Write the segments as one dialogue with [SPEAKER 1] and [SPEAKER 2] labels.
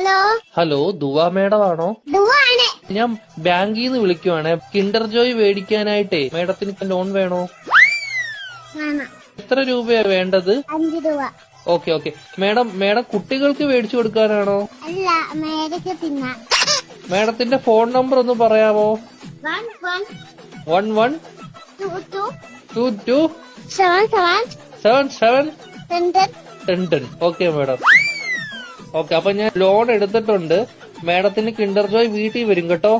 [SPEAKER 1] Hello
[SPEAKER 2] hello ദുവ madam ആണോ?
[SPEAKER 1] ദുവാണ്.
[SPEAKER 2] ഞാൻ ബാങ്കിൽ നിന്ന് വിളിക്കുവാണ്. കിൻഡർ ജോയ് മേടിക്കാനായിട്ടേ മേഡത്തിന് ലോൺ വേണോ?
[SPEAKER 1] വേണം.
[SPEAKER 2] എത്ര രൂപയാ വേണ്ടത്?
[SPEAKER 1] 5 രൂപ.
[SPEAKER 2] ഓക്കെ മേഡം കുട്ടികൾക്ക് മേടിച്ചു കൊടുക്കാനാണോ?
[SPEAKER 1] അല്ല, മേടിക്ക് തിന്നാം.
[SPEAKER 2] മേഡത്തിന്റെ ഫോൺ നമ്പർ ഒന്ന് പറയാമോ? 11 22 77 10. Okay madam. ഓക്കെ, അപ്പൊ ഞാൻ ലോൺ എടുത്തിട്ടുണ്ട്. മേഡത്തിന് കിൻഡർ ജോയ് വീട്ടിൽ വരും കേട്ടോ.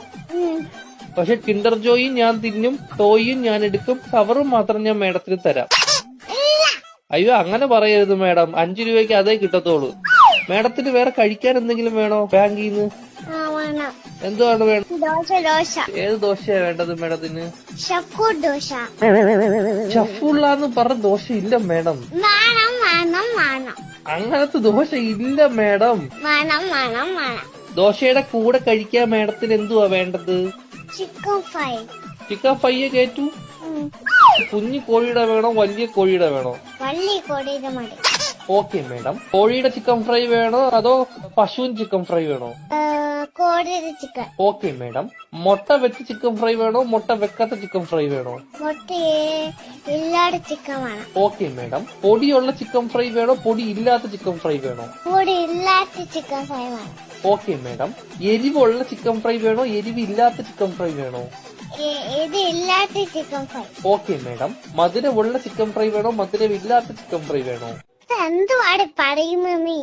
[SPEAKER 2] പക്ഷെ കിൻഡർ ജോയും ഞാൻ തിന്നും, ടോയും ഞാൻ എടുക്കും, കവറും മാത്രം ഞാൻ മേഡത്തിന് തരാം. അയ്യോ അങ്ങനെ പറയരുത് മേഡം, 5 രൂപയ്ക്ക് അതേ കിട്ടത്തോളൂ. മേഡത്തിന് വേറെ കഴിക്കാൻ എന്തെങ്കിലും വേണോ ബാങ്കിൽ നിന്ന്? എന്തുവാണ് വേണം? ഏത് ദോശയാ വേണ്ടത് മേഡത്തിന്? ഷഫുള്ളാന്ന് പറഞ്ഞ ദോശ ഇല്ല മേഡം. അങ്ങനത്തെ ദോശ ഇല്ല മേഡം. ദോശയുടെ കൂടെ കഴിക്കാൻ മേഡത്തിന് എന്തുവാ വേണ്ടത്? ചിക്കൻ ഫ്രൈ കേറ്റു. കുഞ്ഞു കോഴിയുടെ വേണോ വലിയ കോഴിയുടെ വേണോ?
[SPEAKER 1] വലിയ കോഴിയുടെ മതി.
[SPEAKER 2] Okay madam. കോഴിയുടെ ചിക്കൻ ഫ്രൈ വേണോ അതോ പശുവിൻ ചിക്കൻ ഫ്രൈ വേണോ?
[SPEAKER 1] കോഴിയുടെ ചിക്കൻ.
[SPEAKER 2] Okay madam. മുട്ട വെച്ച് ചിക്കൻ ഫ്രൈ വേണോ മുട്ട വെക്കാത്ത ചിക്കൻ ഫ്രൈ വേണോ?
[SPEAKER 1] മുട്ട ഇല്ലാത്ത ചിക്കൻ വേണം.
[SPEAKER 2] Okay madam. പൊടിയുള്ള ചിക്കൻ ഫ്രൈ വേണോ പൊടി ഇല്ലാത്ത ചിക്കൻ ഫ്രൈ വേണോ?
[SPEAKER 1] പൊടി ഇല്ലാത്ത ചിക്കൻ ഫ്രൈ വേണം.
[SPEAKER 2] Okay madam. എരിവുള്ള ചിക്കൻ ഫ്രൈ വേണോ എരിവില്ലാത്ത ചിക്കൻ ഫ്രൈ വേണോ?
[SPEAKER 1] ഇത് ഇല്ലാത്ത ചിക്കൻ ഫ്രൈ.
[SPEAKER 2] Okay madam. മധുരമുള്ള ചിക്കൻ ഫ്രൈ വേണോ മധുരമില്ലാത്ത ചിക്കൻ ഫ്രൈ വേണോ?
[SPEAKER 1] എന്തുവാണ് പറയുന്നത് നീ?